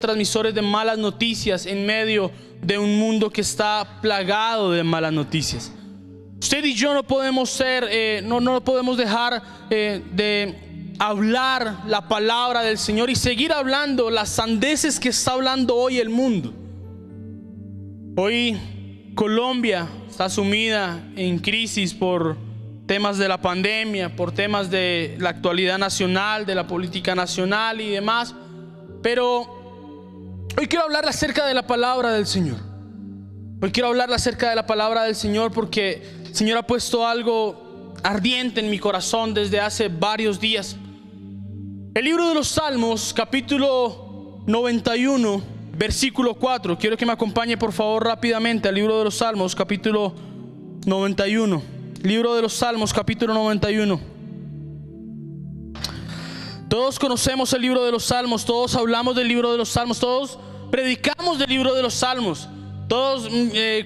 transmisores de malas noticias en medio de un mundo que está plagado de malas noticias. Usted y yo no podemos ser, no podemos dejar de hablar la palabra del Señor y seguir hablando las sandeces que está hablando hoy el mundo. Hoy Colombia está sumida en crisis por temas de la pandemia, por temas de la actualidad nacional, de la política nacional y demás. Pero hoy quiero hablar acerca de la palabra del Señor. Hoy quiero hablar acerca de la palabra del Señor porque el Señor ha puesto algo ardiente en mi corazón desde hace varios días. El libro de los Salmos, capítulo 91, versículo 4. Quiero que me acompañe por favor rápidamente al libro de los Salmos, capítulo 91. Libro de los Salmos, capítulo 91. Todos conocemos el libro de los Salmos, todos hablamos del libro de los Salmos, todos predicamos del libro de los Salmos. Todos,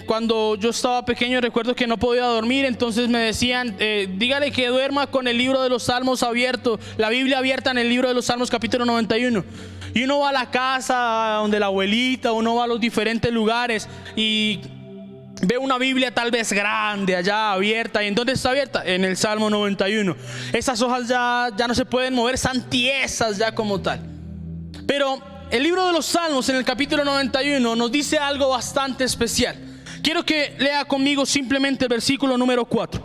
cuando yo estaba pequeño, recuerdo que no podía dormir, entonces me decían, dígale que duerma con el libro de los Salmos abierto, la Biblia abierta en el libro de los Salmos capítulo 91. Y uno va a la casa donde la abuelita, uno va a los diferentes lugares y ve una Biblia tal vez grande allá abierta. ¿Y en dónde está abierta? En el Salmo 91. Esas hojas ya no se pueden mover, están tiesas ya como tal. Pero el libro de los Salmos en el capítulo 91 nos dice algo bastante especial. Quiero que lea conmigo simplemente el versículo número 4.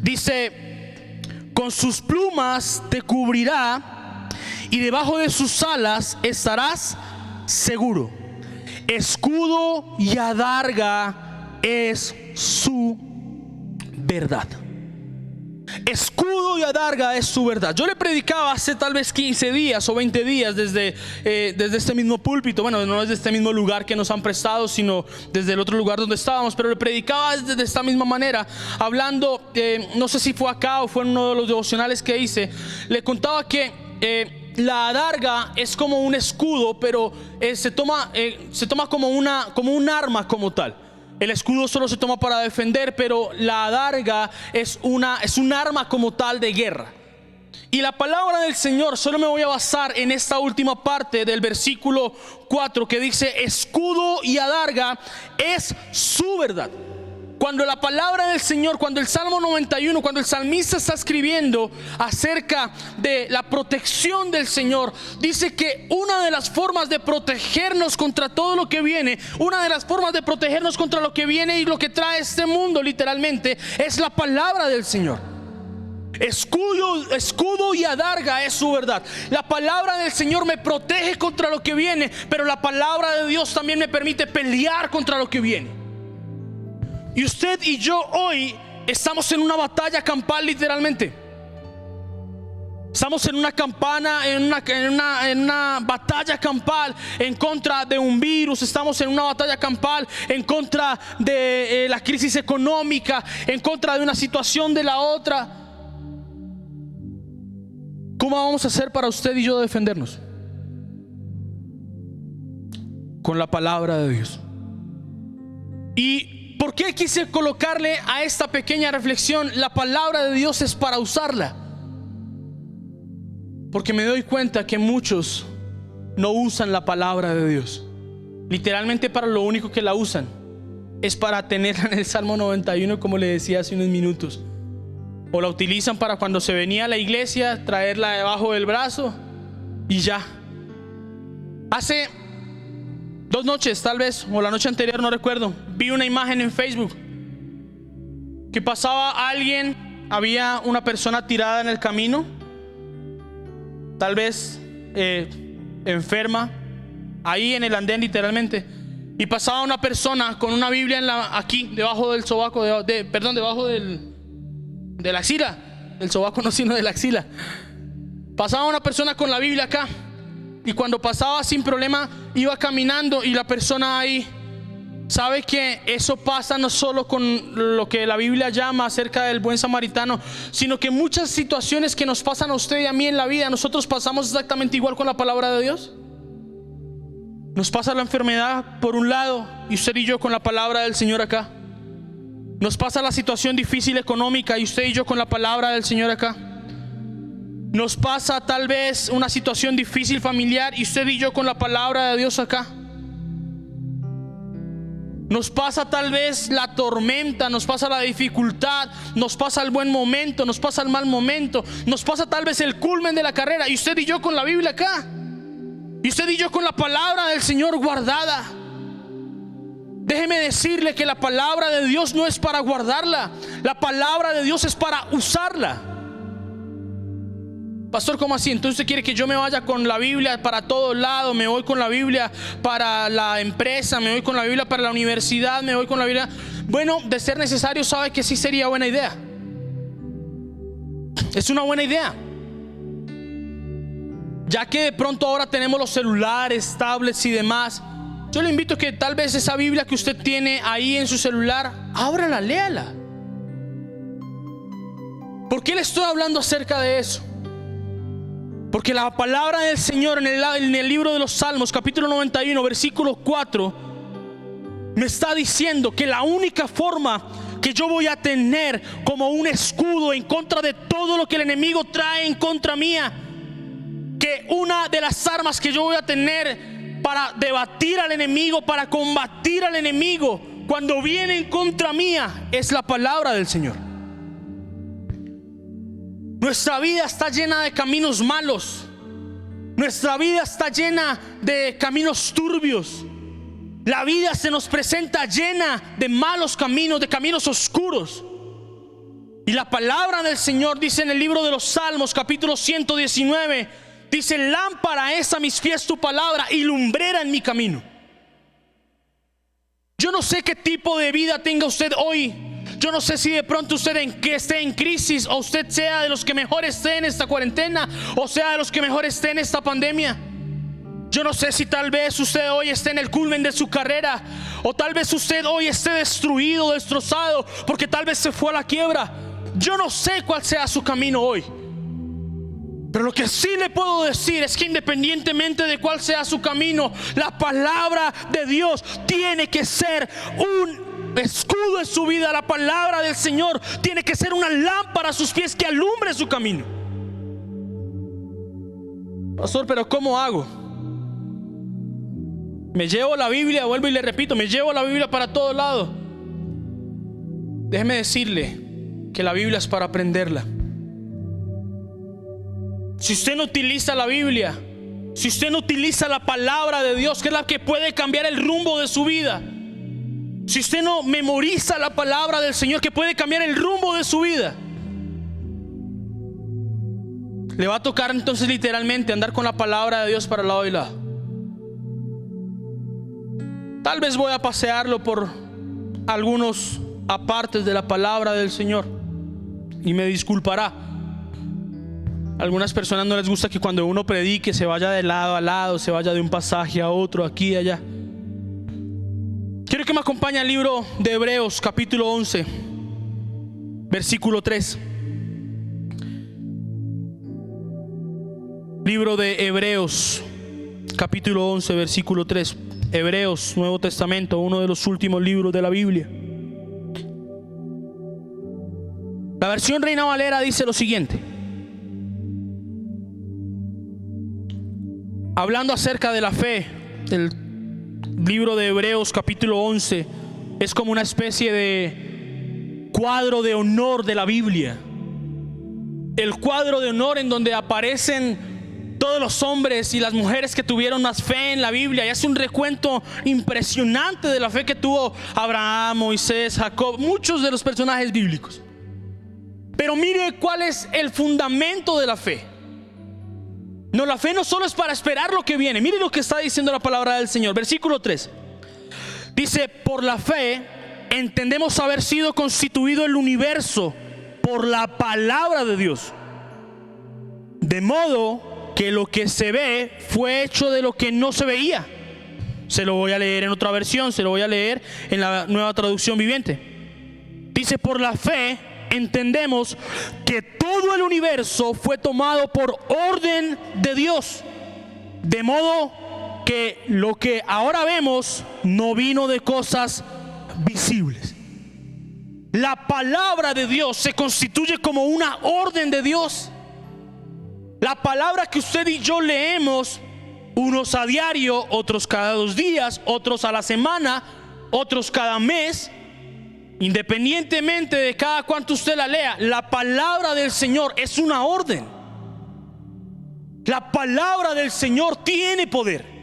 Dice: con sus plumas te cubrirá y debajo de sus alas estarás seguro. Escudo y adarga es su verdad. Escudo y adarga es su verdad. Yo le predicaba hace tal vez 15 días o 20 días desde este mismo púlpito. Bueno, no desde este mismo lugar que nos han prestado, sino desde el otro lugar donde estábamos. Pero le predicaba desde esta misma manera, hablando, no sé si fue acá o fue en uno de los devocionales que hice. Le contaba que la adarga es como un escudo, pero se toma como un arma como tal. El escudo solo se toma para defender, pero la adarga es un arma como tal de guerra. Y la palabra del Señor, solo me voy a basar en esta última parte del versículo 4 que dice: escudo y adarga es su verdad. Cuando la palabra del Señor, cuando el Salmo 91, cuando el salmista está escribiendo acerca de la protección del Señor, dice que una de las formas de protegernos contra todo lo que viene, una de las formas de protegernos contra lo que viene y lo que trae este mundo literalmente, es la palabra del Señor. Escudo y adarga es su verdad. La palabra del Señor me protege contra lo que viene, pero la palabra de Dios también me permite pelear contra lo que viene. Y usted y yo hoy estamos en una batalla campal literalmente. Estamos en una en una batalla campal en contra de un virus. Estamos en una batalla campal en contra de la crisis económica, en contra de una situación de la otra. ¿Cómo vamos a hacer para usted y yo defendernos? Con la palabra de Dios. Y ¿por qué quise colocarle a esta pequeña reflexión? La palabra de Dios es para usarla. Porque me doy cuenta que muchos no usan la palabra de Dios. Literalmente para lo único que la usan es para tenerla en el Salmo 91, como le decía hace unos minutos. O la utilizan para cuando se venía a la iglesia, traerla debajo del brazo y ya. Hace 2 noches tal vez, o la noche anterior, no recuerdo, vi una imagen en Facebook que pasaba alguien, había una persona tirada en el camino, tal vez enferma, ahí en el andén literalmente, y pasaba una persona con una Biblia aquí debajo del sobaco, debajo de la axila, del sobaco no, sino de la axila. Pasaba una persona con la Biblia acá. Y cuando pasaba sin problema, iba caminando y la persona ahí. Sabe que eso pasa no solo con lo que la Biblia llama acerca del buen samaritano, sino que muchas situaciones que nos pasan a usted y a mí en la vida, nosotros pasamos exactamente igual con la palabra de Dios. Nos pasa la enfermedad por un lado y usted y yo con la palabra del Señor acá. Nos pasa la situación difícil económica y usted y yo con la palabra del Señor acá. Nos pasa tal vez una situación difícil familiar y usted y yo con la palabra de Dios acá. Nos pasa tal vez la tormenta, nos pasa la dificultad, nos pasa el buen momento, nos pasa el mal momento, nos pasa tal vez el culmen de la carrera y usted y yo con la Biblia acá. Y usted y yo con la palabra del Señor guardada. Déjeme decirle que la palabra de Dios no es para guardarla. La palabra de Dios es para usarla. Pastor, ¿cómo así? Entonces usted quiere que yo me vaya con la Biblia para todos lados. Me voy con la Biblia para la empresa, me voy con la Biblia para la universidad, me voy con la Biblia. Bueno, de ser necesario, sabe que sí sería buena idea. Es una buena idea. Ya que de pronto ahora tenemos los celulares, tablets y demás, yo le invito a que tal vez esa Biblia que usted tiene ahí en su celular, ábrala, léala. ¿Por qué le estoy hablando acerca de eso? Porque la palabra del Señor en el libro de los Salmos, capítulo 91, versículo 4, me está diciendo que la única forma que yo voy a tener como un escudo en contra de todo lo que el enemigo trae en contra mía, que una de las armas que yo voy a tener para debatir al enemigo, para combatir al enemigo cuando viene en contra mía, es la palabra del Señor. Nuestra vida está llena de caminos malos. Nuestra vida está llena de caminos turbios. La vida se nos presenta llena de malos caminos, de caminos oscuros. Y la palabra del Señor dice en el libro de los Salmos, capítulo 119, dice: lámpara es a mis pies tu palabra y lumbrera en mi camino. Yo no sé qué tipo de vida tenga usted hoy. Yo no sé si de pronto usted esté en crisis, o usted sea de los que mejor esté en esta cuarentena, o sea de los que mejor esté en esta pandemia. Yo no sé si tal vez usted hoy esté en el culmen de su carrera, o tal vez usted hoy esté destruido, destrozado, porque tal vez se fue a la quiebra. Yo no sé cuál sea su camino hoy. Pero lo que sí le puedo decir es que independientemente de cuál sea su camino, la palabra de Dios tiene que ser un escudo en su vida. La palabra del Señor tiene que ser una lámpara a sus pies que alumbre su camino. Pastor, pero ¿cómo hago? Me llevo la Biblia, vuelvo y le repito, me llevo la Biblia para todos lados. Déjeme decirle que la Biblia es para aprenderla. Si usted no utiliza la Biblia, si usted no utiliza la palabra de Dios, que es la que puede cambiar el rumbo de su vida, si usted no memoriza la palabra del Señor, que puede cambiar el rumbo de su vida, le va a tocar entonces literalmente andar con la palabra de Dios para lado y lado. Tal vez voy a pasearlo por algunos apartes de la palabra del Señor y me disculpará. A algunas personas no les gusta que cuando uno predique se vaya de lado a lado, se vaya de un pasaje a otro, aquí y allá. Quiero que me acompañe al libro de Hebreos, capítulo 11, versículo 3. Libro de Hebreos, capítulo 11, versículo 3. Hebreos, Nuevo Testamento, uno de los últimos libros de la Biblia. La versión Reina Valera dice lo siguiente, hablando acerca de la fe. El libro de Hebreos capítulo 11 es como una especie de cuadro de honor de la Biblia. El cuadro de honor en donde aparecen todos los hombres y las mujeres que tuvieron más fe en la Biblia. Y hace un recuento impresionante de la fe que tuvo Abraham, Moisés, Jacob, muchos de los personajes bíblicos. Pero mire cuál es el fundamento de la fe. No, la fe no solo es para esperar lo que viene. Mire lo que está diciendo la palabra del Señor. Versículo 3. Dice: por la fe entendemos haber sido constituido el universo por la palabra de Dios, de modo que lo que se ve fue hecho de lo que no se veía. Se lo voy a leer en otra versión, se lo voy a leer en la Nueva Traducción Viviente. Dice: por la fe entendemos que todo el universo fue tomado por orden de Dios, de modo que lo que ahora vemos no vino de cosas visibles. La palabra de Dios se constituye como una orden de Dios. La palabra que usted y yo leemos, unos a diario, otros cada 2 días, otros a la semana, otros cada mes, independientemente de cada cuánto usted la lea, la palabra del Señor es una orden. La palabra del Señor tiene poder.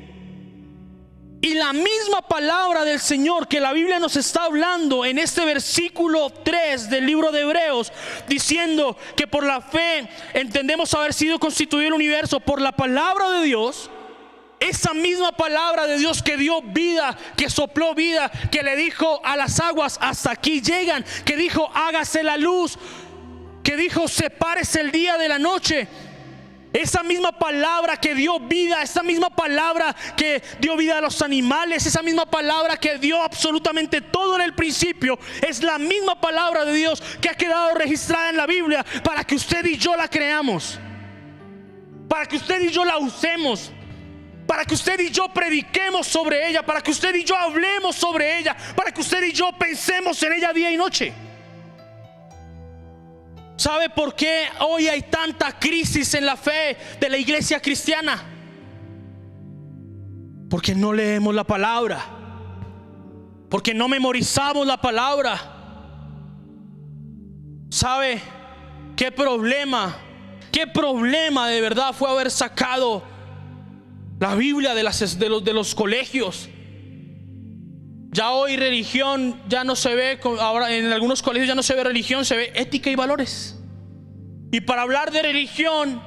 Y la misma palabra del Señor que la Biblia nos está hablando en este versículo 3 del libro de Hebreos, diciendo que por la fe entendemos haber sido constituido el universo por la palabra de Dios. Esa misma palabra de Dios que dio vida, que sopló vida, que le dijo a las aguas: hasta aquí llegan, que dijo: hágase la luz, que dijo: sepárese el día de la noche. Esa misma palabra que dio vida, esa misma palabra que dio vida a los animales, esa misma palabra que dio absolutamente todo en el principio, es la misma palabra de Dios que ha quedado registrada en la Biblia para que usted y yo la creamos, para que usted y yo la usemos, para que usted y yo prediquemos sobre ella, para que usted y yo hablemos sobre ella, para que usted y yo pensemos en ella día y noche. ¿Sabe por qué hoy hay tanta crisis en la fe de la iglesia cristiana? Porque no leemos la palabra, porque no memorizamos la palabra. ¿Sabe qué problema de verdad fue haber sacado la Biblia de los colegios? Ya hoy religión ya no se ve, ahora en algunos colegios ya no se ve religión, se ve ética y valores. Y para hablar de religión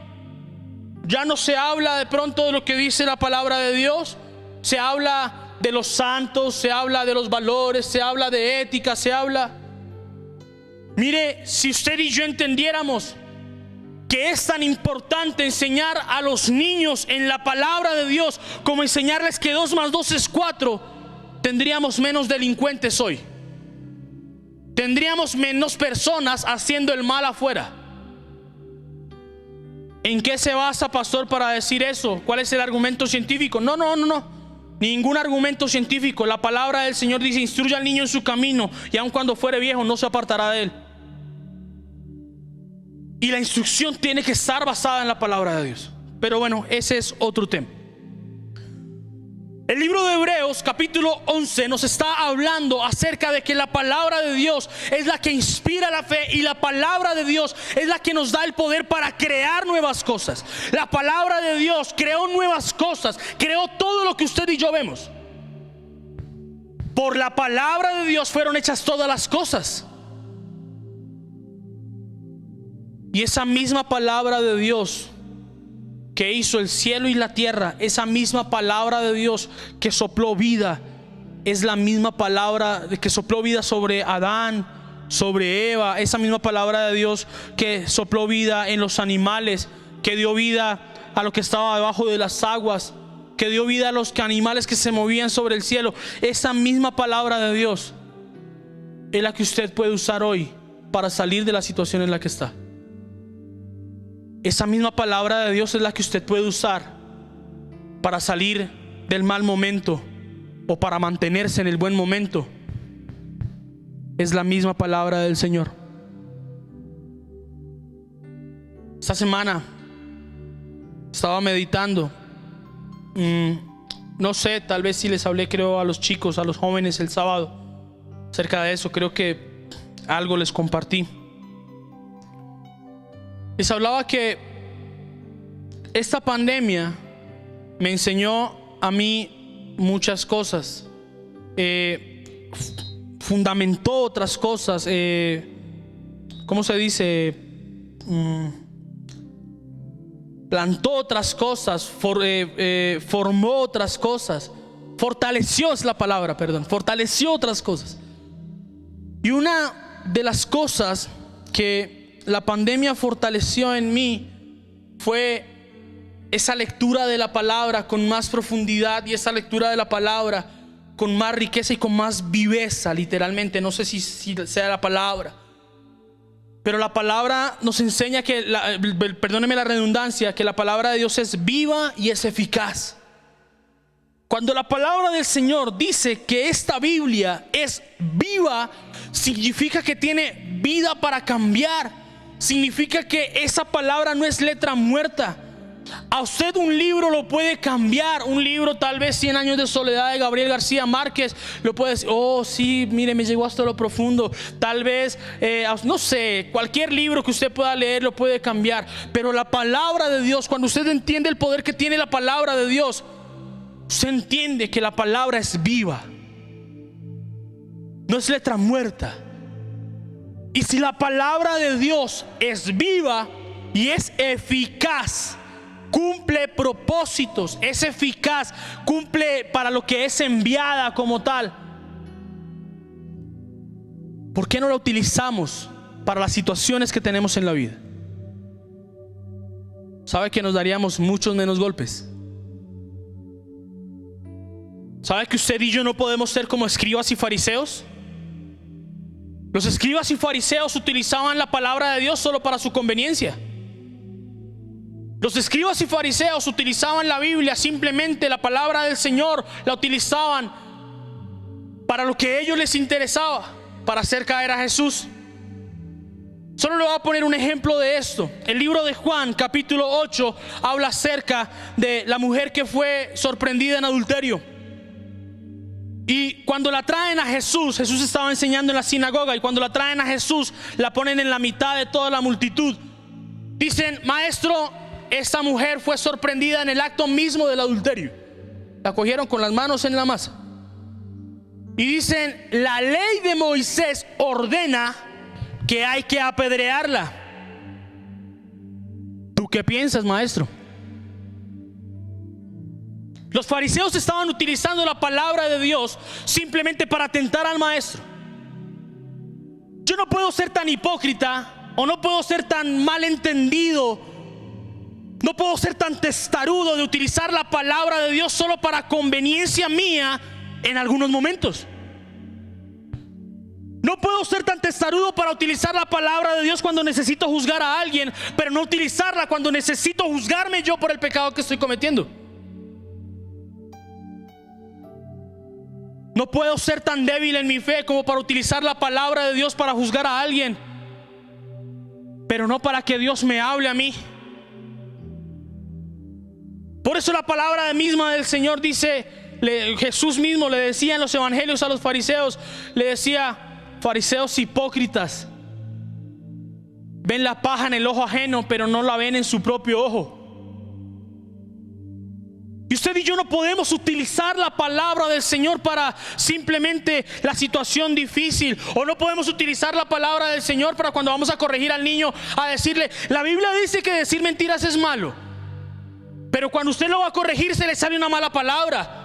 ya no se habla de pronto de lo que dice la palabra de Dios, se habla de los santos, se habla de los valores, se habla de ética, se habla. Mire, si usted y yo entendiéramos que es tan importante enseñar a los niños en la palabra de Dios como enseñarles que 2 más 2 es 4, tendríamos menos delincuentes hoy. Tendríamos menos personas haciendo el mal afuera. ¿En qué se basa, pastor, para decir eso? ¿Cuál es el argumento científico? No. Ningún argumento científico. La palabra del Señor dice: instruye al niño en su camino, y aun cuando fuere viejo no se apartará de él. Y la instrucción tiene que estar basada en la palabra de Dios. Pero bueno, ese es otro tema. El libro de Hebreos capítulo 11 nos está hablando acerca de que la palabra de Dios es la que inspira la fe, y la palabra de Dios es la que nos da el poder para crear nuevas cosas. La palabra de Dios creó nuevas cosas, creó todo lo que usted y yo vemos. Por la palabra de Dios fueron hechas todas las cosas. Y esa misma palabra de Dios que hizo el cielo y la tierra, esa misma palabra de Dios que sopló vida, es la misma palabra que sopló vida sobre Adán, sobre Eva. Esa misma palabra de Dios que sopló vida en los animales, que dio vida a lo que estaba debajo de las aguas, que dio vida a los animales que se movían sobre el cielo. Esa misma palabra de Dios es la que usted puede usar hoy para salir de la situación en la que está. Esa misma palabra de Dios es la que usted puede usar para salir del mal momento o para mantenerse en el buen momento. Es la misma palabra del Señor. Esta semana estaba meditando. No sé, tal vez si les hablé, creo, a los chicos, a los jóvenes el sábado acerca de eso. Creo que algo les compartí. Les hablaba que esta pandemia me enseñó a mí muchas cosas, fundamentó otras cosas, ¿cómo se dice? Plantó otras cosas, formó otras cosas, fortaleció es la palabra, perdón, fortaleció otras cosas. Y una de las cosas que la pandemia fortaleció en mí fue esa lectura de la palabra con más profundidad, y esa lectura de la palabra con más riqueza y con más viveza, literalmente. No sé si sea la palabra, pero la palabra nos enseña que, perdóneme la redundancia, que la palabra de Dios es viva y es eficaz. Cuando la palabra del Señor dice que esta Biblia es viva, significa que tiene vida para cambiar, significa que esa palabra no es letra muerta. A usted un libro lo puede cambiar. Un libro, tal vez 100 años de soledad de Gabriel García Márquez, lo puede decir, oh sí, mire, me llegó hasta lo profundo. Tal vez, no sé, cualquier libro que usted pueda leer lo puede cambiar. Pero la palabra de Dios, cuando usted entiende el poder que tiene la palabra de Dios, usted entiende que la palabra es viva, no es letra muerta. Y si la palabra de Dios es viva y es eficaz, cumple propósitos, es eficaz, cumple para lo que es enviada como tal, ¿por qué no la utilizamos para las situaciones que tenemos en la vida? ¿Sabe que nos daríamos muchos menos golpes? ¿Sabe que usted y yo no podemos ser como escribas y fariseos? Los escribas y fariseos utilizaban la palabra de Dios solo para su conveniencia. Los escribas y fariseos utilizaban la Biblia, simplemente la palabra del Señor la utilizaban para lo que a ellos les interesaba, para hacer caer a Jesús. Solo le voy a poner un ejemplo de esto. El libro de Juan, capítulo 8, habla acerca de la mujer que fue sorprendida en adulterio. Y cuando la traen a Jesús, Jesús estaba enseñando en la sinagoga, y cuando la traen a Jesús, la ponen en la mitad de toda la multitud. Dicen, maestro, esta mujer fue sorprendida en el acto mismo del adulterio. La cogieron con las manos en la masa. Y dicen, la ley de Moisés ordena que hay que apedrearla. ¿Tú qué piensas, maestro? Los fariseos estaban utilizando la palabra de Dios simplemente para tentar al maestro. Yo no puedo ser tan hipócrita, o no puedo ser tan malentendido, no puedo ser tan testarudo de utilizar la palabra de Dios solo para conveniencia mía en algunos momentos. No puedo ser tan testarudo para utilizar la palabra de Dios cuando necesito juzgar a alguien, pero no utilizarla cuando necesito juzgarme yo por el pecado que estoy cometiendo. No puedo ser tan débil en mi fe como para utilizar la palabra de Dios para juzgar a alguien, pero no para que Dios me hable a mí. Por eso la palabra misma del Señor dice, Jesús mismo le decía en los evangelios a los fariseos, le decía, fariseos hipócritas, ven la paja en el ojo ajeno, pero no la ven en su propio ojo. Y usted y yo no podemos utilizar la palabra del Señor para simplemente la situación difícil, o no podemos utilizar la palabra del Señor para cuando vamos a corregir al niño, a decirle, la Biblia dice que decir mentiras es malo, pero cuando usted lo va a corregir se le sale una mala palabra.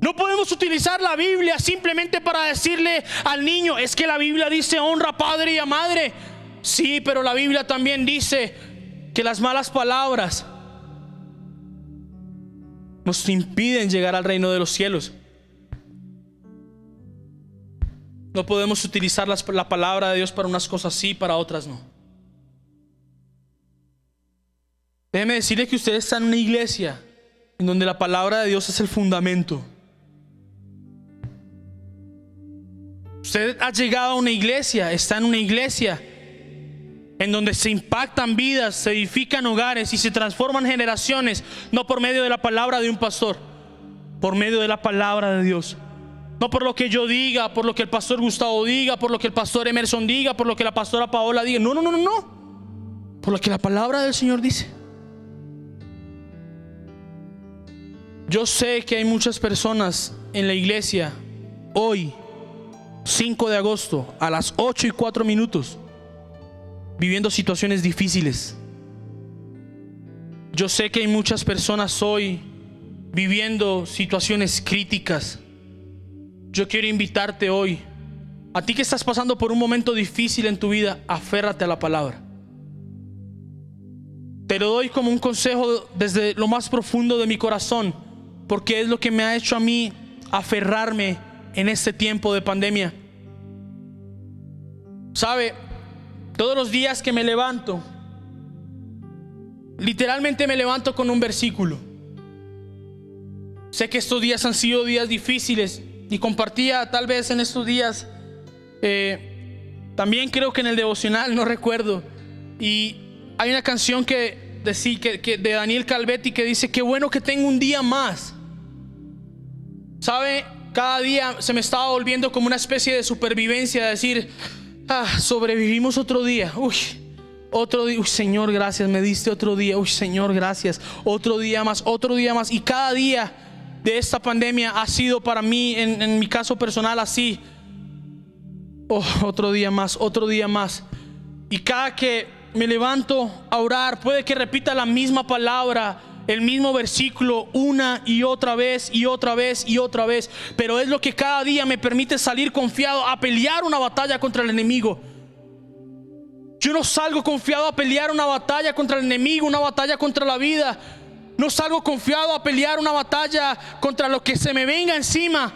No podemos utilizar la Biblia simplemente para decirle al niño, es que la Biblia dice honra a padre y a madre. Sí, pero la Biblia también dice que las malas palabras nos impiden llegar al reino de los cielos. No podemos utilizar la palabra de Dios para unas cosas sí, para otras no. Déjeme decirle que usted está en una iglesia en donde la palabra de Dios es el fundamento. Usted ha llegado a una iglesia, está en una iglesia en donde se impactan vidas, se edifican hogares y se transforman generaciones, no por medio de la palabra de un pastor, por medio de la palabra de Dios. No por lo que yo diga, por lo que el pastor Gustavo diga, por lo que el pastor Emerson diga, por lo que la pastora Paola diga. No. Por lo que la palabra del Señor dice. Yo sé que hay muchas personas en la iglesia hoy, 5 de agosto, a las 8:04, viviendo situaciones difíciles. Yo sé que hay muchas personas hoy viviendo situaciones críticas. Yo quiero invitarte hoy, a ti que estás pasando por un momento difícil en tu vida, aférrate a la palabra. Te lo doy como un consejo desde lo más profundo de mi corazón, porque es lo que me ha hecho a mí aferrarme en este tiempo de pandemia. ¿Sabe? Todos los días que me levanto, literalmente me levanto con un versículo. Sé que estos días han sido días difíciles y compartía tal vez en estos días También creo que en el devocional, no recuerdo, y hay una canción que de Daniel Calvetti que dice: qué bueno que tengo un día más. ¿Sabe? Cada día se me estaba volviendo como una especie de supervivencia, de decir: sobrevivimos otro día. Otro día. Señor, gracias, me diste otro día. Señor, gracias. Otro día más, otro día más. Y cada día de esta pandemia ha sido para mí, en mi caso personal, así. Otro día más, otro día más. Y cada que me levanto a orar, puede que repita la misma palabra, el mismo versículo una y otra vez y otra vez y otra vez, pero es lo que cada día me permite salir confiado a pelear una batalla contra el enemigo. Yo no salgo confiado a pelear una batalla contra el enemigo, una batalla contra la vida. No salgo confiado a pelear una batalla contra lo que se me venga encima,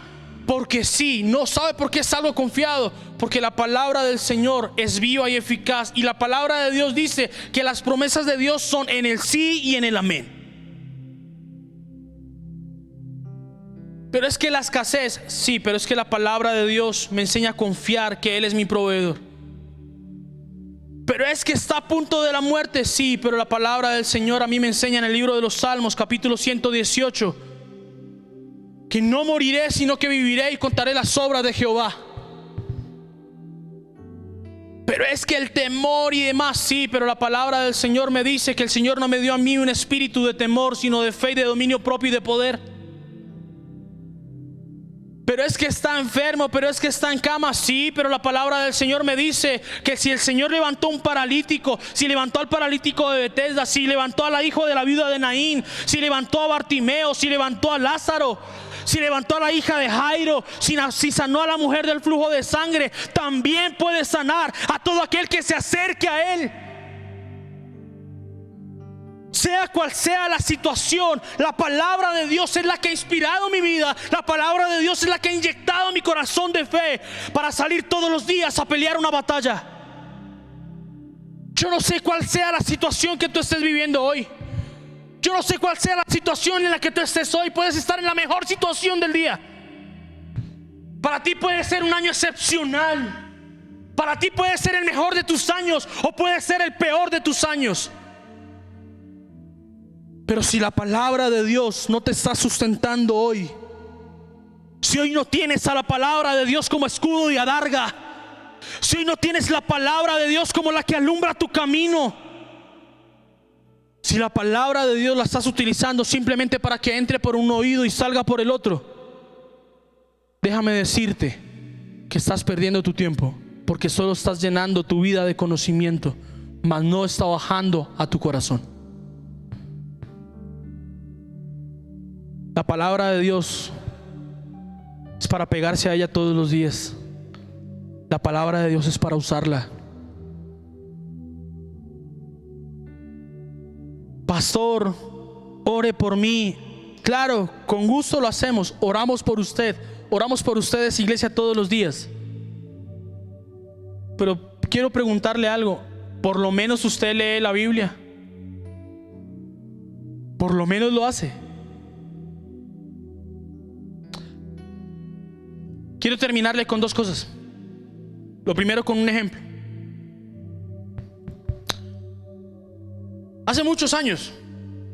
porque sí. No sabe por qué salgo confiado, porque la palabra del Señor es viva y eficaz, y la palabra de Dios dice que las promesas de Dios son en el sí y en el amén. Pero es que la escasez, sí, pero es que la palabra de Dios me enseña a confiar que Él es mi proveedor. Pero es que está a punto de la muerte, sí, pero la palabra del Señor a mí me enseña en el libro de los Salmos, capítulo 118, que no moriré, sino que viviré y contaré las obras de Jehová. Pero es que el temor y demás, sí, pero la palabra del Señor me dice que el Señor no me dio a mí un espíritu de temor, sino de fe y de dominio propio y de poder. Pero es que está enfermo, pero es que está en cama, sí, pero la palabra del Señor me dice que si el Señor levantó un paralítico, si levantó al paralítico de Betesda, si levantó a la hija de la viuda de Naín, si levantó a Bartimeo, si levantó a Lázaro, si levantó a la hija de Jairo, si sanó a la mujer del flujo de sangre, también puede sanar a todo aquel que se acerque a Él. Sea cual sea la situación, la palabra de Dios es la que ha inspirado mi vida. La palabra de Dios es la que ha inyectado mi corazón de fe para salir todos los días a pelear una batalla. Yo no sé cuál sea la situación que tú estés viviendo hoy. Yo no sé cuál sea la situación en la que tú estés hoy. Puedes estar en la mejor situación del día. Para ti puede ser un año excepcional. Para ti puede ser el mejor de tus años, o puede ser el peor de tus años. Pero si la palabra de Dios no te está sustentando hoy, si hoy no tienes a la palabra de Dios como escudo y adarga, si hoy no tienes la palabra de Dios como la que alumbra tu camino, si la palabra de Dios la estás utilizando simplemente para que entre por un oído y salga por el otro, déjame decirte que estás perdiendo tu tiempo, porque solo estás llenando tu vida de conocimiento, mas no está bajando a tu corazón. La palabra de Dios es para pegarse a ella todos los días. La palabra de Dios es para usarla. Pastor, ore por mí. Claro, con gusto lo hacemos. Oramos por usted. Oramos por ustedes, iglesia, todos los días. Pero quiero preguntarle algo. ¿Por lo menos usted lee la Biblia? ¿Por lo menos lo hace? Quiero terminarle con dos cosas. Lo primero, con un ejemplo. Hace muchos años,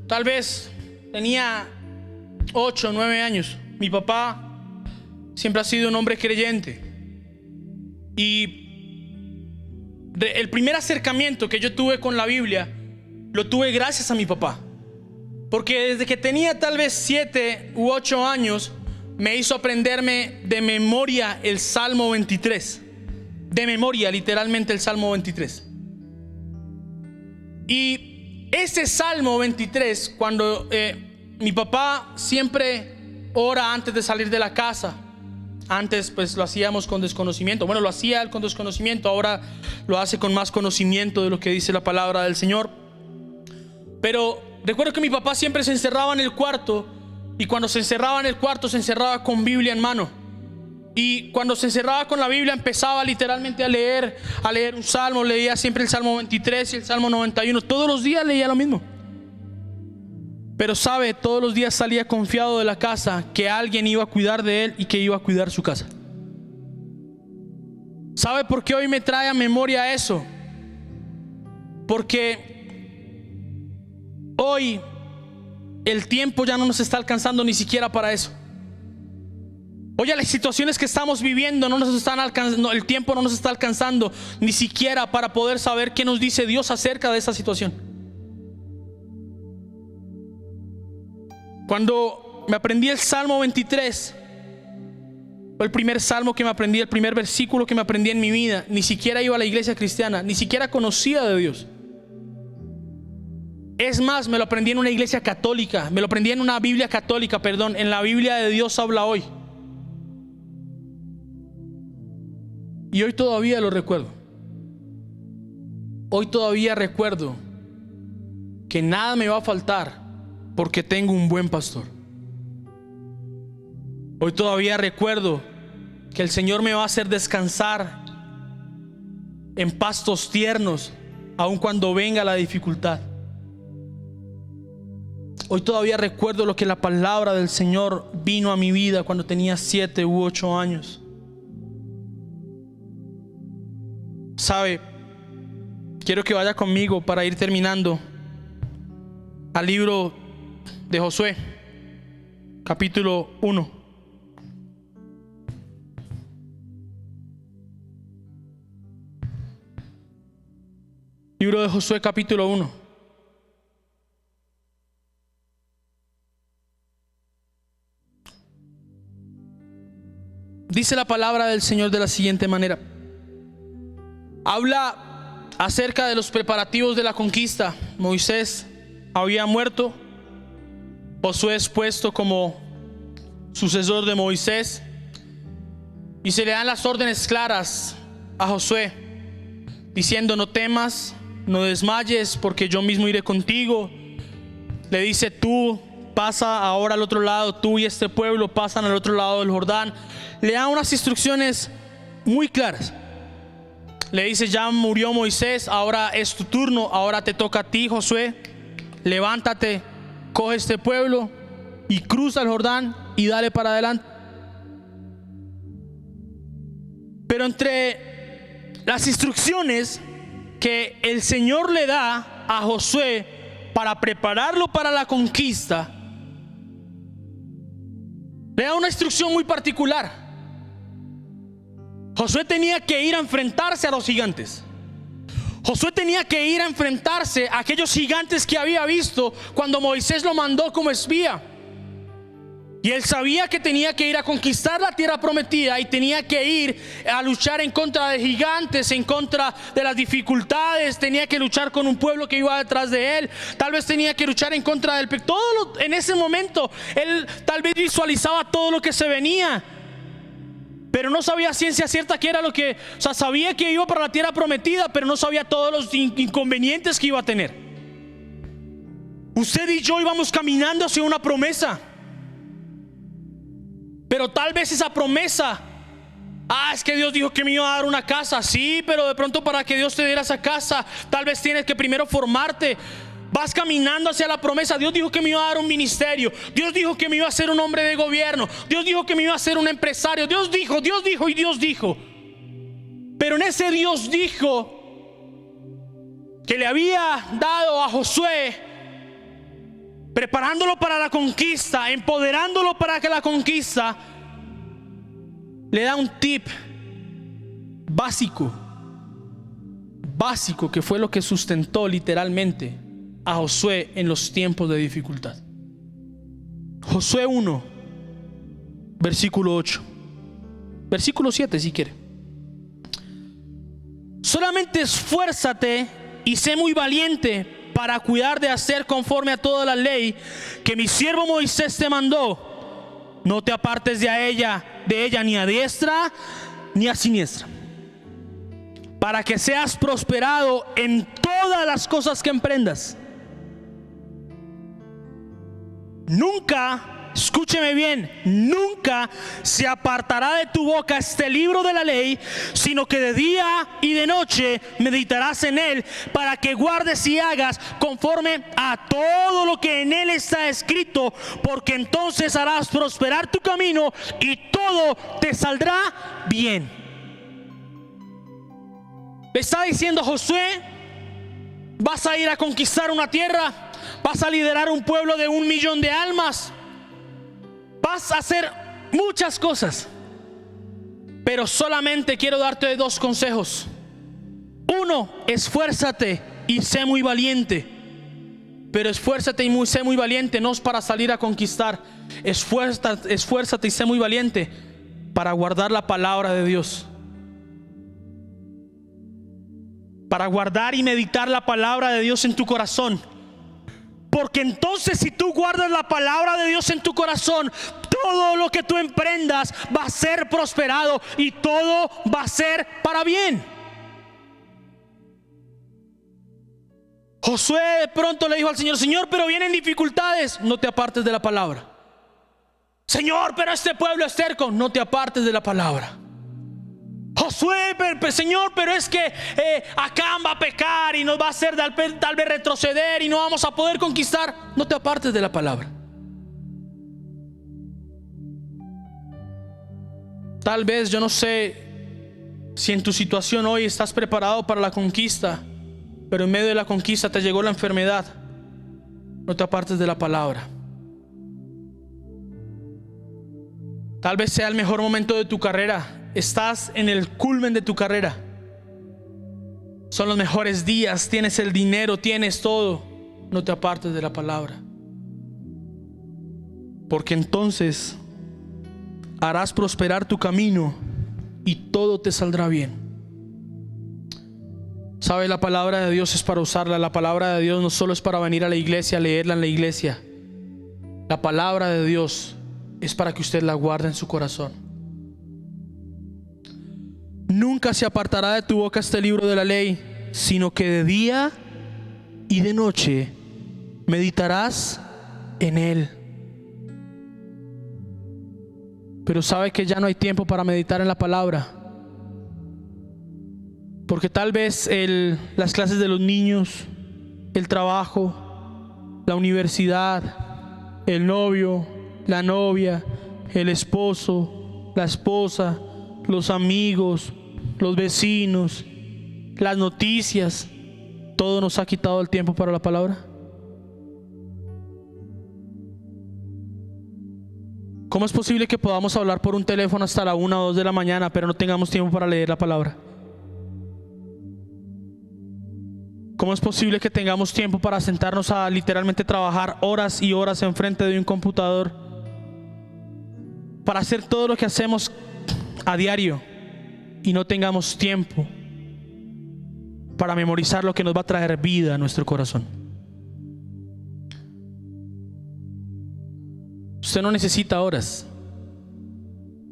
tal vez tenía 8 o 9 años, mi papá siempre ha sido un hombre creyente. Y el primer acercamiento que yo tuve con la Biblia lo tuve gracias a mi papá. Porque desde que tenía tal vez 7 u 8 años, me hizo aprenderme de memoria el Salmo 23. De memoria, literalmente, el Salmo 23. Y ese Salmo 23, cuando mi papá siempre ora antes de salir de la casa. Antes pues lo hacíamos con desconocimiento. Bueno, lo hacía él con desconocimiento. Ahora lo hace con más conocimiento de lo que dice la palabra del Señor. Pero recuerdo que mi papá siempre se encerraba en el cuarto. Y cuando se encerraba en el cuarto, se encerraba con Biblia en mano. Y cuando se encerraba con la Biblia, empezaba literalmente a leer un salmo. Leía siempre el Salmo 23 y el Salmo 91. Todos los días leía lo mismo. Pero sabe, todos los días salía confiado de la casa, que alguien iba a cuidar de él y que iba a cuidar su casa. ¿Sabe por qué hoy me trae a memoria eso? Porque hoy el tiempo ya no nos está alcanzando ni siquiera para eso. Oye, las situaciones que estamos viviendo no nos están alcanzando, el tiempo no nos está alcanzando ni siquiera para poder saber qué nos dice Dios acerca de esa situación. Cuando me aprendí el Salmo 23, fue el primer salmo que me aprendí, el primer versículo que me aprendí en mi vida. Ni siquiera iba a la iglesia cristiana, ni siquiera conocía de Dios. Es más, me lo aprendí en una iglesia católica, me lo aprendí en una Biblia católica, perdón, en la Biblia de Dios habla hoy. Y hoy todavía lo recuerdo. Hoy todavía recuerdo que nada me va a faltar porque tengo un buen pastor. Hoy todavía recuerdo que el Señor me va a hacer descansar en pastos tiernos, aun cuando venga la dificultad. Hoy todavía recuerdo lo que la palabra del Señor vino a mi vida cuando tenía 7 u 8 años. ¿Sabe? Quiero que vaya conmigo para ir terminando al libro de Josué, capítulo 1. Libro de Josué, capítulo 1. Dice la palabra del Señor de la siguiente manera. Habla acerca de los preparativos de la conquista. Moisés había muerto, Josué es puesto como sucesor de Moisés y se le dan las órdenes claras a Josué, diciendo: no temas, no desmayes, porque yo mismo iré contigo. Le dice: tú pasa ahora al otro lado, tú y este pueblo pasan al otro lado del Jordán. Le da unas instrucciones muy claras. Le dice: ya murió Moisés, ahora es tu turno, ahora te toca a ti, Josué. Levántate, coge este pueblo y cruza el Jordán y dale para adelante. Pero entre las instrucciones que el Señor le da a Josué para prepararlo para la conquista, le da una instrucción muy particular. Josué tenía que ir a enfrentarse a los gigantes. Josué tenía que ir a enfrentarse a aquellos gigantes que había visto cuando Moisés lo mandó como espía. Y él sabía que tenía que ir a conquistar la tierra prometida y tenía que ir a luchar en contra de gigantes, en contra de las dificultades. Tenía que luchar con un pueblo que iba detrás de él. Tal vez tenía que luchar en contra del pecado. En ese momento él tal vez visualizaba todo lo que se venía, pero no sabía a ciencia cierta qué era lo que, o sea, sabía que iba para la tierra prometida, pero no sabía todos los inconvenientes que iba a tener. Usted y yo íbamos caminando hacia una promesa, pero tal vez esa promesa, es que Dios dijo que me iba a dar una casa. Sí, pero de pronto para que Dios te diera esa casa, tal vez tienes que primero formarte. Vas caminando hacia la promesa. Dios dijo que me iba a dar un ministerio. Dios dijo que me iba a ser un hombre de gobierno. Dios dijo que me iba a ser un empresario. Dios dijo y Dios dijo. Pero en ese Dios dijo que le había dado a Josué, preparándolo para la conquista, empoderándolo para que la conquista, le da un tip básico que fue lo que sustentó literalmente a Josué en los tiempos de dificultad. Josué 1, versículo 8, versículo 7 si quiere. Solamente esfuérzate y sé muy valiente para cuidar de hacer conforme a toda la ley que mi siervo Moisés te mandó. No te apartes de ella ni a diestra ni a siniestra, para que seas prosperado en todas las cosas que emprendas. Nunca, escúcheme bien, nunca se apartará de tu boca este libro de la ley, sino que de día y de noche meditarás en él, para que guardes y hagas conforme a todo lo que en él está escrito, porque entonces harás prosperar tu camino y todo te saldrá bien. Le está diciendo a Josué: vas a ir a conquistar una tierra, vas a liderar un pueblo de 1 millón de almas, vas a hacer muchas cosas, pero solamente quiero darte 2 consejos. 1, esfuérzate y sé muy valiente. Pero esfuérzate y sé muy valiente no es para salir a conquistar. Esfuérzate y sé muy valiente para guardar la palabra de Dios, para guardar y meditar la palabra de Dios en tu corazón. Porque entonces, si tú guardas la palabra de Dios en tu corazón, todo lo que tú emprendas va a ser prosperado y todo va a ser para bien. Josué de pronto le dijo al Señor: Señor, pero vienen dificultades. No te apartes de la palabra. Señor, pero este pueblo es terco. No te apartes de la palabra. Josué, Señor, pero es que Acán va a pecar y nos va a hacer tal vez retroceder y no vamos a poder conquistar. No te apartes de la palabra. Tal vez, yo no sé si en tu situación hoy estás preparado para la conquista, pero en medio de la conquista te llegó la enfermedad. No te apartes de la palabra. Tal vez sea el mejor momento de tu carrera. Estás en el culmen de tu carrera. Son los mejores días. Tienes el dinero, tienes todo. No te apartes de la palabra, porque entonces harás prosperar tu camino y todo te saldrá bien. ¿Sabe? La palabra de Dios es para usarla. La palabra de Dios no solo es para venir a la iglesia, a leerla en la iglesia. La palabra de Dios es para que usted la guarde en su corazón. Nunca se apartará de tu boca este libro de la ley, sino que de día y de noche meditarás en él. Pero sabe que ya no hay tiempo para meditar en la palabra, porque tal vez las clases de los niños, el trabajo, la universidad, el novio, la novia, el esposo, la esposa, los amigos, los vecinos, las noticias, todo nos ha quitado el tiempo para la palabra. ¿Cómo es posible que podamos hablar por un teléfono hasta la 1 o 2 de la mañana, pero no tengamos tiempo para leer la palabra? ¿Cómo es posible que tengamos tiempo para sentarnos a literalmente trabajar horas y horas enfrente de un computador, para hacer todo lo que hacemos a diario, y no tengamos tiempo para memorizar lo que nos va a traer vida a nuestro corazón? Usted no necesita horas,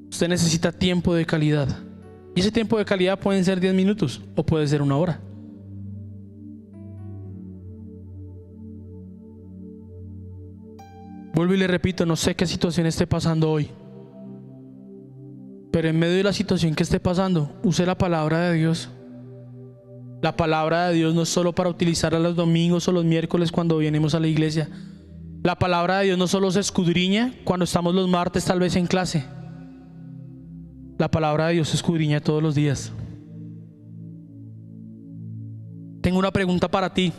usted necesita tiempo de calidad. Y ese tiempo de calidad pueden ser 10 minutos o puede ser 1 hora. Vuelvo y le repito, no sé qué situación esté pasando hoy, pero en medio de la situación que esté pasando, use la palabra de Dios. La palabra de Dios no es solo para utilizarla los domingos o los miércoles cuando venimos a la iglesia. La palabra de Dios no solo se escudriña cuando estamos los martes tal vez en clase. La palabra de Dios se escudriña todos los días. Tengo una pregunta para ti.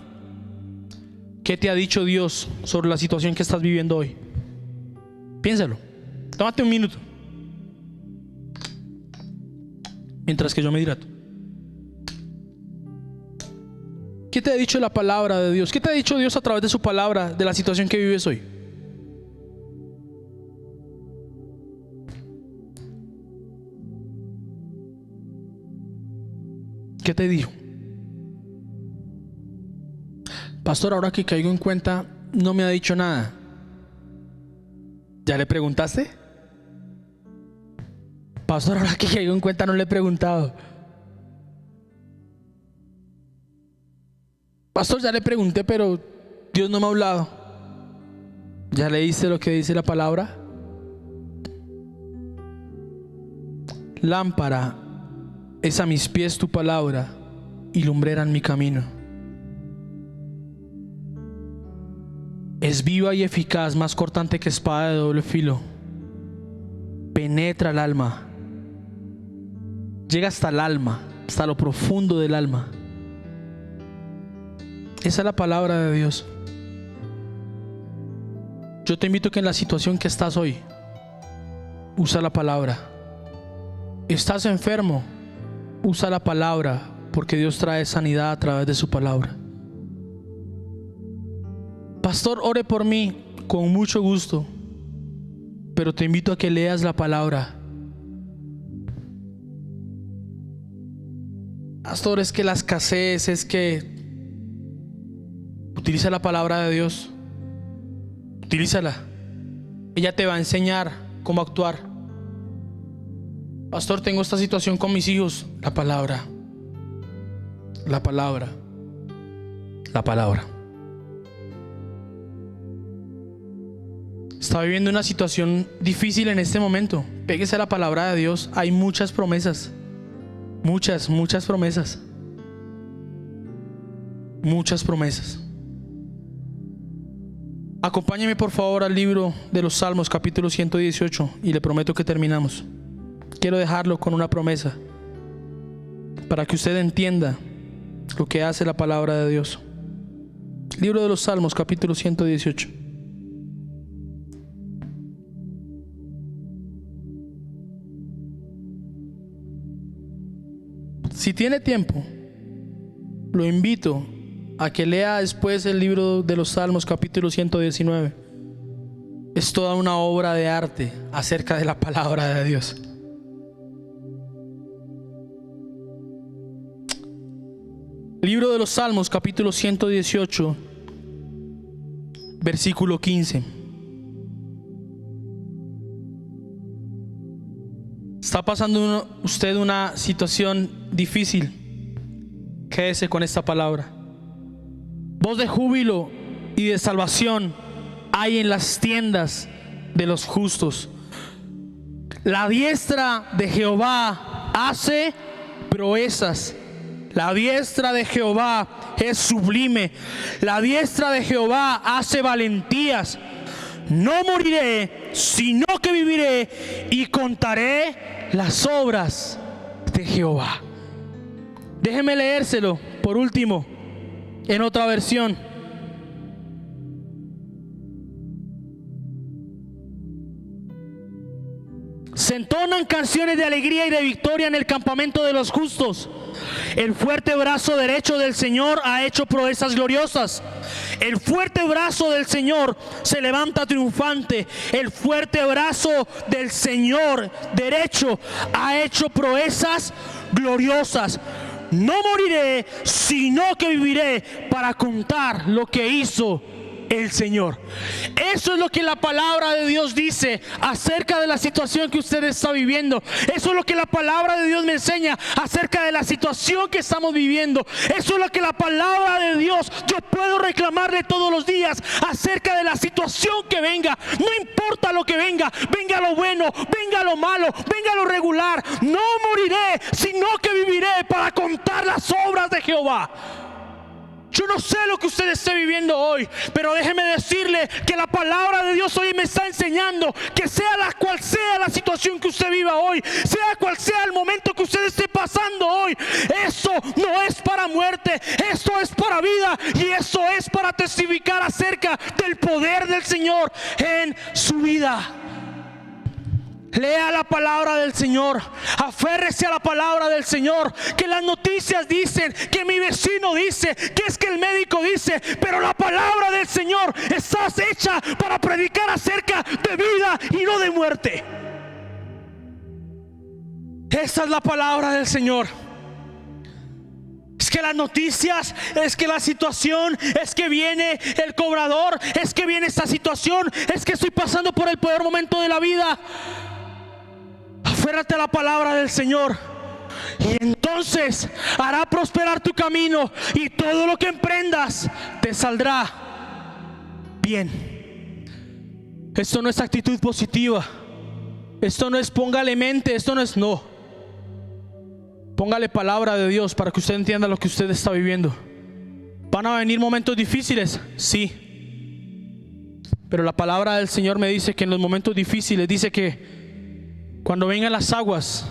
¿Qué te ha dicho Dios sobre la situación que estás viviendo hoy? Piénsalo. Tómate un minuto mientras que yo me hidrato. ¿Qué te ha dicho la palabra de Dios? ¿Qué te ha dicho Dios a través de su palabra de la situación que vives hoy? ¿Qué te dijo? Pastor, ahora que caigo en cuenta, no me ha dicho nada. ¿Ya le preguntaste? Pastor, ahora que caigo en cuenta, no le he preguntado. Pastor, ya le pregunté, pero Dios no me ha hablado. ¿Ya leíste lo que dice la palabra? Lámpara es a mis pies tu palabra y lumbrera en mi camino. Es viva y eficaz, más cortante que espada de doble filo. Penetra el alma, llega hasta el alma, hasta lo profundo del alma. Esa es la palabra de Dios. Yo te invito a que en la situación que estás hoy, usa la palabra. Estás enfermo, usa la palabra, porque Dios trae sanidad a través de su palabra. Pastor, ore por mí. Con mucho gusto, pero te invito a que leas la palabra. Pastor, es que la escasez, es que utiliza la palabra de Dios. Utilízala. Ella te va a enseñar cómo actuar. Pastor, tengo esta situación con mis hijos. La palabra. La palabra. La palabra. Está viviendo una situación difícil en este momento. Péguese a la palabra de Dios. Hay muchas promesas. Muchas promesas. Muchas promesas. Acompáñeme por favor al libro de los Salmos, capítulo 118, y le prometo que terminamos. Quiero dejarlo con una promesa para que usted entienda lo que hace la palabra de Dios. Libro de los Salmos, capítulo 118. Si tiene tiempo, lo invito a que lea después el libro de los Salmos, capítulo 119. Es toda una obra de arte acerca de la palabra de Dios. Libro de los Salmos, capítulo 118, versículo 15. Está pasando usted una situación difícil. Quédese con esta palabra. Voz de júbilo y de salvación hay en las tiendas de los justos. La diestra de Jehová hace proezas. La diestra de Jehová es sublime. La diestra de Jehová hace valentías. No moriré, sino que viviré y contaré las obras de Jehová. Déjeme leérselo por último en otra versión. Se entonan canciones de alegría y de victoria en el campamento de los justos. El fuerte brazo derecho del Señor ha hecho proezas gloriosas. El fuerte brazo del Señor se levanta triunfante. El fuerte brazo del Señor derecho ha hecho proezas gloriosas. No moriré, sino que viviré para contar lo que hizo el Señor. Eso es lo que la palabra de Dios dice acerca de la situación que usted está viviendo. Eso es lo que la palabra de Dios me enseña acerca de la situación que estamos viviendo. Eso es lo que la palabra de Dios yo puedo reclamarle todos los días acerca de la situación que venga. No importa lo que venga, venga lo bueno, venga lo malo, venga lo regular. No moriré, sino que viviré para contar las obras de Jehová. Yo no sé lo que usted esté viviendo hoy, pero déjeme decirle que la palabra de Dios hoy me está enseñando que sea la cual sea la situación que usted viva hoy, sea cual sea el momento que usted esté pasando hoy, eso no es para muerte, esto es para vida y eso es para testificar acerca del poder del Señor en su vida. Lea la palabra del Señor, aférrese a la palabra del Señor, que las noticias dicen, que mi vecino dice, que es que el médico dice, pero la palabra del Señor está hecha para predicar acerca de vida y no de muerte. Esa es la palabra del Señor. Es que las noticias, es que la situación, es que viene el cobrador, es que viene esta situación, es que estoy pasando por el peor momento de la vida. Aférrate a la palabra del Señor y entonces hará prosperar tu camino y todo lo que emprendas te saldrá bien. Esto no es actitud positiva, esto no es póngale mente, esto no es no. Póngale palabra de Dios para que usted entienda lo que usted está viviendo. ¿Van a venir momentos difíciles? Sí, pero la palabra del Señor me dice que en los momentos difíciles dice que cuando vengan las aguas,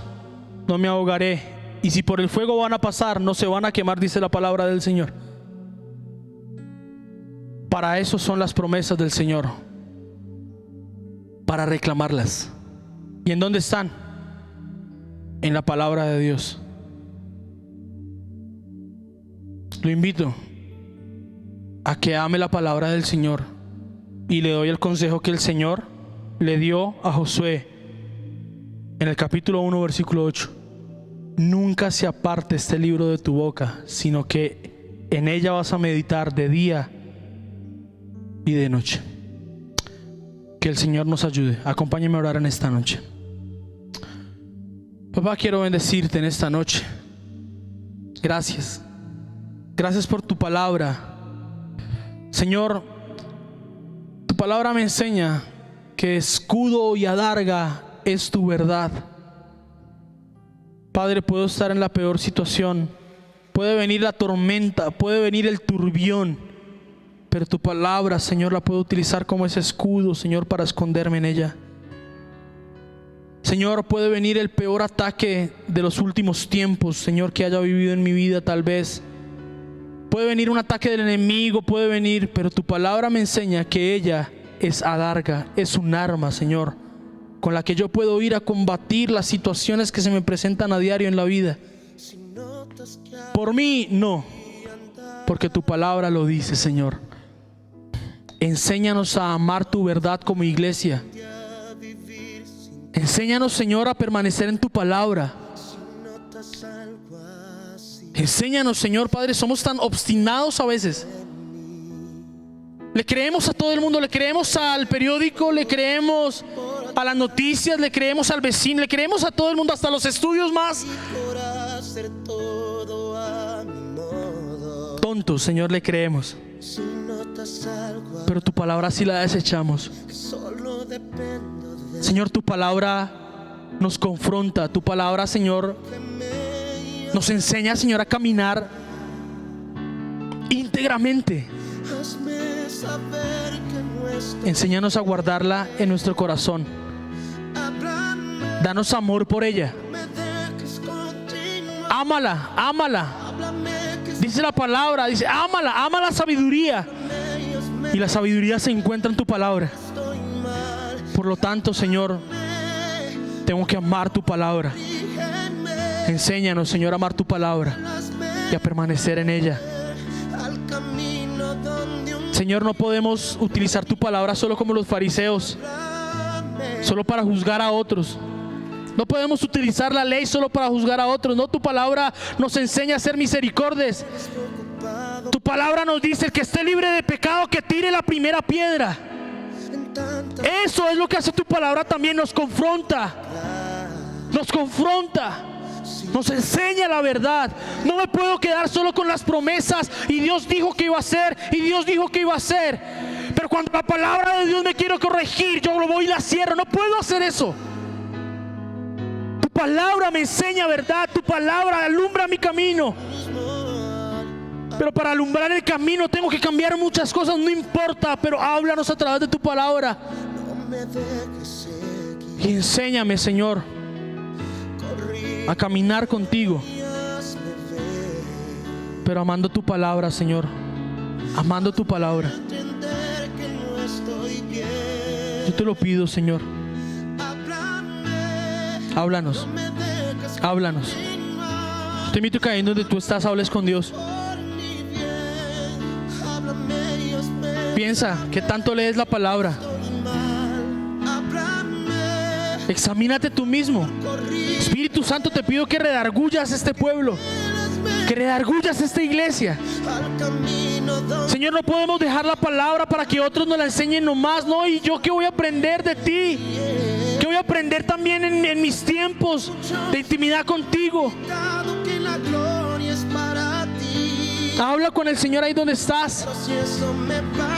no me ahogaré Y si por el fuego van a pasar, no se van a quemar, dice la palabra del Señor. Para eso son las promesas del Señor, para reclamarlas. ¿Y en dónde están? En la palabra de Dios. Lo invito a que ame la palabra del Señor, y le doy el consejo que el Señor le dio a Josué en el capítulo 1 versículo 8. Nunca se aparte este libro de tu boca, sino que en ella vas a meditar de día y de noche. Que el Señor nos ayude. Acompáñame a orar en esta noche. Papá, quiero bendecirte en esta noche. Gracias. Gracias por tu palabra. Señor, tu palabra me enseña que escudo y adarga es tu verdad. Padre, puedo estar en la peor situación, puede venir la tormenta, puede venir el turbión, pero tu palabra, Señor, la puedo utilizar como ese escudo, Señor, para esconderme en ella. Señor, puede venir el peor ataque de los últimos tiempos, Señor, que haya vivido en mi vida tal vez. Puede venir un ataque del enemigo, puede venir, pero tu palabra me enseña que ella es adarga, es un arma, Señor, con la que yo puedo ir a combatir las situaciones que se me presentan a diario en la vida. Por mí, no, porque tu palabra lo dice, Señor. Enséñanos a amar tu verdad como iglesia. Enséñanos, Señor, a permanecer en tu palabra. Enséñanos, Señor, Padre, somos tan obstinados a veces. Le creemos a todo el mundo, le creemos al periódico, le creemos a las noticias, le creemos al vecino, le creemos a todo el mundo, hasta los estudios más tontos, Señor, le creemos. Pero tu palabra sí la desechamos. Señor, tu palabra nos confronta, tu palabra, Señor, nos enseña, Señor, a caminar íntegramente. Enséñanos a guardarla en nuestro corazón. Danos amor por ella. Ámala, ámala. Dice la palabra, dice, ámala, ama la sabiduría. Y la sabiduría se encuentra en tu palabra. Por lo tanto, Señor, tengo que amar tu palabra. Enséñanos, Señor, a amar tu palabra y a permanecer en ella. Señor, no podemos utilizar tu palabra solo como los fariseos, solo para juzgar a otros. No podemos utilizar la ley solo para juzgar a otros. No, tu palabra nos enseña a ser misericordias. Tu palabra nos dice: el que esté libre de pecado, que tire la primera piedra. Eso es lo que hace tu palabra también. Nos confronta. Nos confronta. Nos enseña la verdad. No me puedo quedar solo con las promesas. Y Dios dijo que iba a hacer. Y Dios dijo que iba a hacer. Pero cuando la palabra de Dios me quiere corregir, yo lo voy y la cierro. No puedo hacer eso. Tu palabra me enseña verdad. Tu palabra alumbra mi camino. Pero para alumbrar el camino tengo que cambiar muchas cosas. No importa, pero háblanos a través de tu palabra. Y enséñame, Señor, a caminar contigo, pero amando tu palabra, Señor. Amando tu palabra. Yo te lo pido, Señor. Háblanos. Háblanos. Te invito a que ahí donde tú estás hables con Dios. Piensa, ¿qué tanto lees la palabra? Examínate tú mismo. Espíritu Santo, te pido que redargullas este pueblo, que redargullas esta iglesia. Señor, no podemos dejar la palabra para que otros nos la enseñen nomás. No, y yo, ¿qué voy a aprender de ti? ¿Qué voy a aprender también en mis tiempos de intimidad contigo? Habla con el Señor ahí donde estás.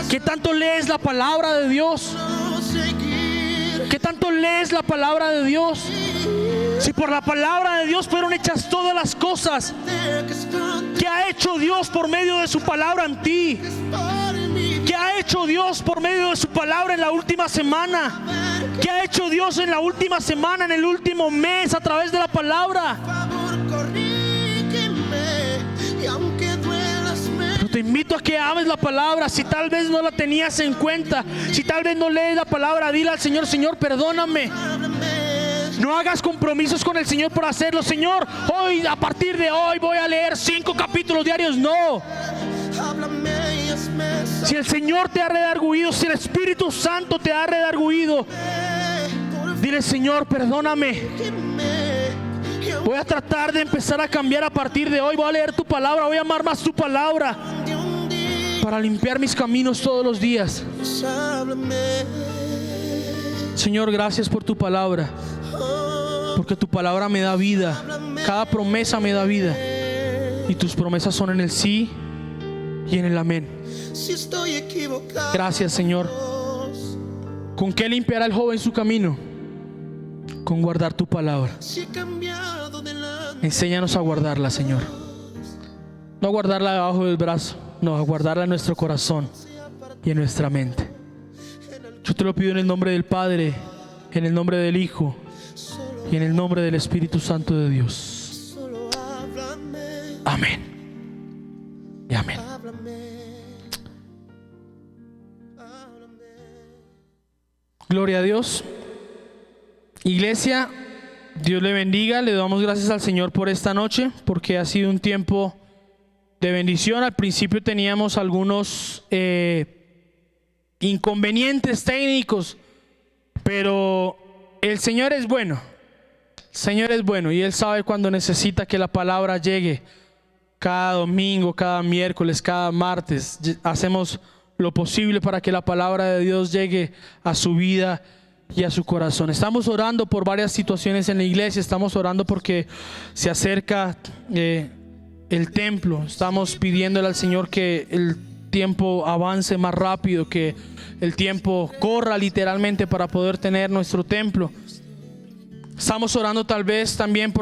¿Qué tanto lees la palabra de Dios? ¿Qué tanto lees la palabra de Dios? Si por la palabra de Dios fueron hechas todas las cosas, ¿qué ha hecho Dios por medio de su palabra en ti? ¿Qué ha hecho Dios por medio de su palabra en la última semana? ¿Qué ha hecho Dios en la última semana, en el último mes, a través de la palabra? Te invito a que ames la palabra. Si tal vez no la tenías en cuenta, si tal vez no lees la palabra, dile al Señor: Señor, perdóname. No hagas compromisos con el Señor por hacerlo. Señor, hoy, a partir de hoy voy a leer 5 capítulos diarios. No. Si el Señor te ha redarguido, si el Espíritu Santo te ha redarguido, dile: Señor, perdóname. Voy a tratar de empezar a cambiar a partir de hoy. Voy a leer tu palabra, voy a amar más tu palabra para limpiar mis caminos todos los días. Señor, gracias por tu palabra, porque tu palabra me da vida. Cada promesa me da vida, y tus promesas son en el sí y en el amén. Gracias, Señor. ¿Con qué limpiará el joven su camino? Con guardar tu palabra. Enséñanos a guardarla, Señor. No a guardarla debajo del brazo, no, a guardarla en nuestro corazón y en nuestra mente. Yo te lo pido en el nombre del Padre, en el nombre del Hijo y en el nombre del Espíritu Santo de Dios. Amén y amén. Gloria a Dios. Iglesia, Dios le bendiga. Le damos gracias al Señor por esta noche, porque ha sido un tiempo de bendición. Al principio teníamos algunos inconvenientes técnicos, pero el Señor es bueno. El Señor es bueno, y Él sabe cuando necesita que la palabra llegue. Cada domingo, cada miércoles, cada martes hacemos lo posible para que la palabra de Dios llegue a su vida y a su corazón. Estamos orando por varias situaciones en la iglesia. Estamos orando porque se acerca el templo. Estamos pidiéndole al Señor que el tiempo avance más rápido, que el tiempo corra literalmente para poder tener nuestro templo. Estamos orando también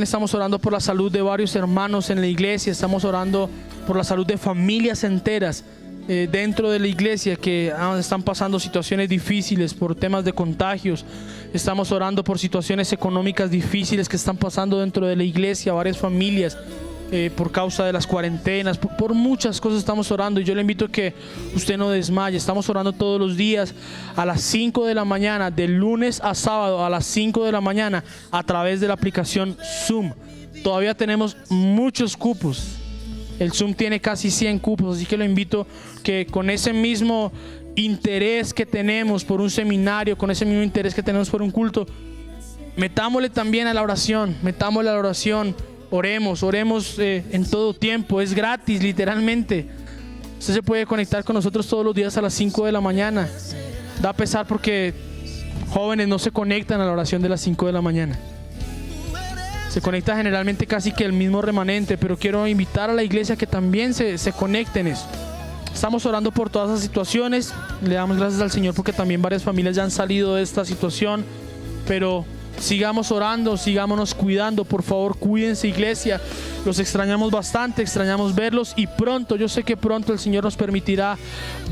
estamos orando por la salud de varios hermanos en la iglesia. Estamos orando por la salud de familias enteras dentro de la iglesia que están pasando situaciones difíciles por temas de contagios. Estamos orando por situaciones económicas difíciles que están pasando dentro de la iglesia, varias familias por causa de las cuarentenas, por muchas cosas estamos orando. Y yo le invito a que usted no desmaye. Estamos orando todos los días a las 5 de la mañana, de lunes a sábado a las 5 de la mañana, a través de la aplicación Zoom. Todavía tenemos muchos cupos. El Zoom tiene casi 100 cupos, así que lo invito que con ese mismo interés que tenemos por un seminario, con ese mismo interés que tenemos por un culto, metámosle también a la oración, oremos en todo tiempo. Es gratis, literalmente. Usted se puede conectar con nosotros todos los días a las 5 de la mañana. Da pesar porque jóvenes no se conectan a la oración de las 5 de la mañana. Se conecta generalmente casi que el mismo remanente, pero quiero invitar a la iglesia que también se conecten en eso. Estamos orando por todas esas situaciones. Le damos gracias al Señor porque también varias familias ya han salido de esta situación, pero sigamos orando, sigámonos cuidando. Por favor, cuídense, iglesia. Los extrañamos bastante, extrañamos verlos, y pronto, yo sé que pronto el Señor nos permitirá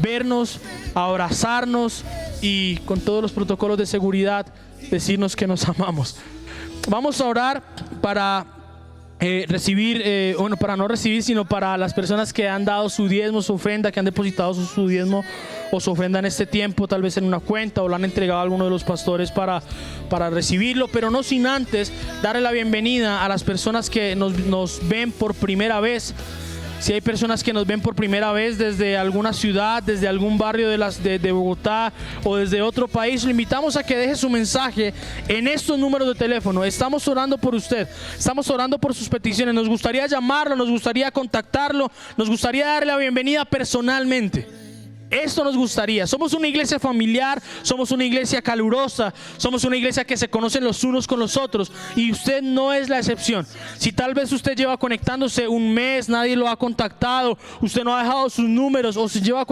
vernos, abrazarnos y con todos los protocolos de seguridad decirnos que nos amamos. Vamos a orar para para no recibir, sino para las personas que han dado su diezmo, su ofrenda, que han depositado su diezmo o su ofrenda en este tiempo, tal vez en una cuenta, o lo han entregado a alguno de los pastores para recibirlo, pero no sin antes darle la bienvenida a las personas que nos ven por primera vez. Si hay personas que nos ven por primera vez desde alguna ciudad, desde algún barrio de Bogotá o desde otro país, lo invitamos a que deje su mensaje en estos números de teléfono. Estamos orando por usted, estamos orando por sus peticiones. Nos gustaría llamarlo, nos gustaría contactarlo, nos gustaría darle la bienvenida personalmente. Esto nos gustaría. Somos una iglesia familiar, somos una iglesia calurosa, somos una iglesia que se conocen los unos con los otros, y usted no es la excepción. Si tal vez usted lleva conectándose un mes, nadie lo ha contactado, usted no ha dejado sus números, o se lleva